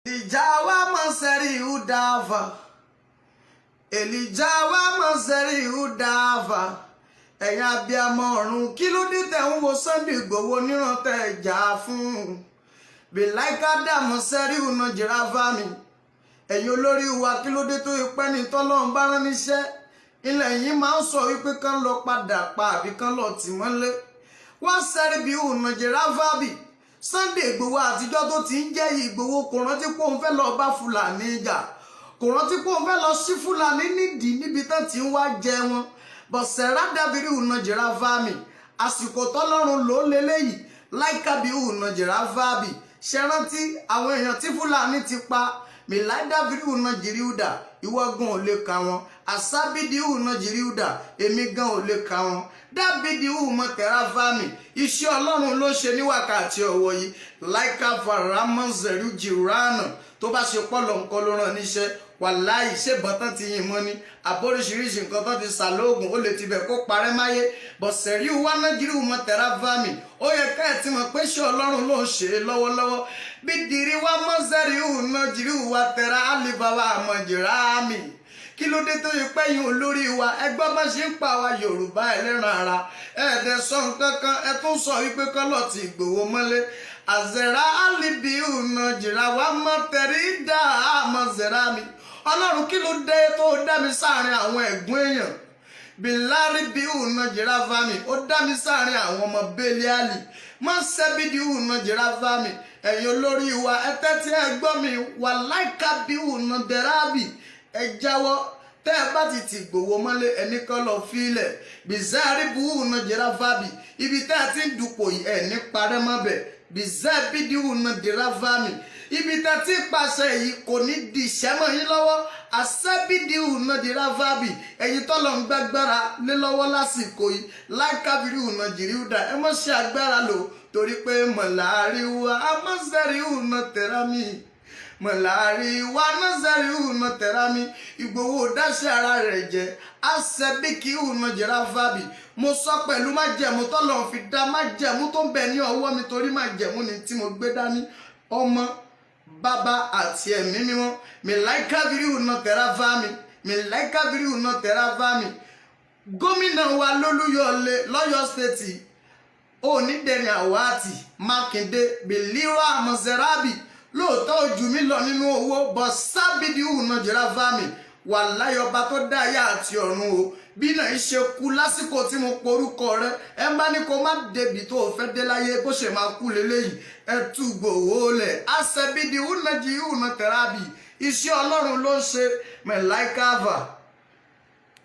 Elijawa maseri udava. Elijawa maseri udava. Ẹ̀yin abiyamọ ọ̀run kí ló dé tẹ́ ń wo Sunday Igboho níran tẹ́ jà fún. Bìláìká dààmú sẹ́rí una jìráfà mi. Ẹ̀yin olórí wa kí ló dé tó ipẹ́ ní tọ́lọ́run bá rán níṣẹ́. Ilẹ̀ yìí máa ń sọ wípé kán lọ padà pa àbí kán lọ tì mọ́lé. Wọ́n sẹ́rí bí una jìráfà bì. Sunday Igboho àtijọ́ tó ti ń jẹ́ Ìgbòho kò rántí pé òun fẹ́ lọ bá Fúlàní jà. Kò rántí pé òun fẹ́ lọ sí Fúlàní nídìí níbi tán ti ń wá jẹ wọn. Bọ̀sẹ̀rá dábìrì una jìráfà mi. Àsìkò tọ́lọ́run ló lélẹ́yìí láìka bí una jìráfà bì. Ṣé rántí àwọn èèyàn tí Fúlàní ti pa Mìláì dábìrì una jìríùdà ìwọ gan ò lè ka wọn. Àsábìdì una jìríùdà èmi gan ò lè ka wọn. Dábìdì uma tẹ̀ráfà mi. Iṣẹ́ Ọlọ́run ló ṣe ní wákàtí ọwọ́ yìí láìka faramọ́ zẹ̀rú jìránà tó bá ṣe pọ́lọ̀ nǹkan ló rán níṣẹ́ wàláì ṣèbọn tán ti yìn mọ́ ni àbóríṣiríṣi nǹkan tán ti sàlóògùn ó lè tibẹ̀ kó parẹ́ máyé bọ̀sẹ̀rí wà nàìjíríà mọ́ tẹ̀ráfà mi ó yẹ ká ẹ̀ tí mọ̀ pé ṣé Ọlọ́run ló ń ṣe é lọ́wọ́lọ́wọ́ bí dìrí wá mọ́ zẹ̀rí nàìjíríà wà tẹ̀rá àlìbáwá àmọ̀jìrá mi kí ló dé tó yẹ pé yín olórí wa ẹgbọ́n bá ṣe ń pa àwa Yorùbá ẹlẹ́ran ara ẹ̀ẹ́dẹ̀ sọ nǹkan kan ẹ tún sọ wípé kọ́lọ̀ ti Ìgbòho mọ́lé àzẹ̀rá àlìbí nàìjíríà wà mọ́ tẹ̀rí dá àmọ́ zẹ̀rá mi Ọlọ́run kí ló dé tó dá mi sáàrin àwọn ẹ̀gbọ́n èèyàn bìlárí bí una jìráfà mi ó dá mi sáàrin àwọn ọmọ bẹ́líàlì má sẹ́bídì una jìráfà mi ẹ̀yin olórí wa ẹ tẹ́tí ẹ gbọ́ mi wà láìka bí una dẹ́rábì ẹ jáwọ́ tẹ́ ẹ bá ti Ìgbòho mọ́lé ẹni kan lọ fílẹ̀ bìzárí bí una jìráfà bì ibi tẹ́ ẹ ti ń dupò yìí ẹ̀ ní parẹ́ mọ́ bẹ̀ bìzábídì una jìráfà mi ibi tá ti pàṣẹ yìí kò ní di ìṣẹ́mọ̀ yín lọ́wọ́ àṣẹ́bídìí una jìráfà bì ẹ̀yin tọ́lọ̀ ń gbàgbára lé lọ́wọ́ lásìkò yìí láìkábìrì una jìríùdà ẹ mọ̀ ṣe agbára lò torí pé mọ̀láàrí wa amọ̀sẹ̀rí una tẹ̀rámì mọ̀láàrí wa amọ̀sẹ̀rí una tẹ̀rámì Ìgbòho dáṣẹ́ ara rẹ̀ jẹ́ àṣẹ́bíkì una jìráfà bì mo sọ pẹ̀lú májẹ̀mú tọ́lọ̀ fi dá májẹ̀mú tó ń bẹ ní ọwọ́ mi torí májẹ̀mú ni tí mo gbé dání ọmọ bàbá àti ẹ̀mí mímọ́ mìláìka bírí una tẹ̀ráfà mi mìláìka bírí una tẹ̀ráfà mi gómìnà wa lólúyọ̀lé lọ́yọ̀ stéètì onídẹ̀rìn àwátì Mákindé bìlírọ̀ àmọ̀sẹ̀rábì lóòótọ́ ojú mi lọ nínú owó bọ̀ sábìdì una jìráfà mi wà láyọba tó dá ayé àti ọ̀run o bí náà ń ṣe kú lásìkò tí mo porúkọ rẹ ẹ bá ní kó má débi tó o fẹ́ dé láyé bó ṣe máa kú leléyìí ẹ tú Ìgbòho lẹ̀ àṣẹbídìí una jìríùdà tẹ̀rábì iṣẹ́ Ọlọ́run ló ń ṣe mẹ̀láìkàvà.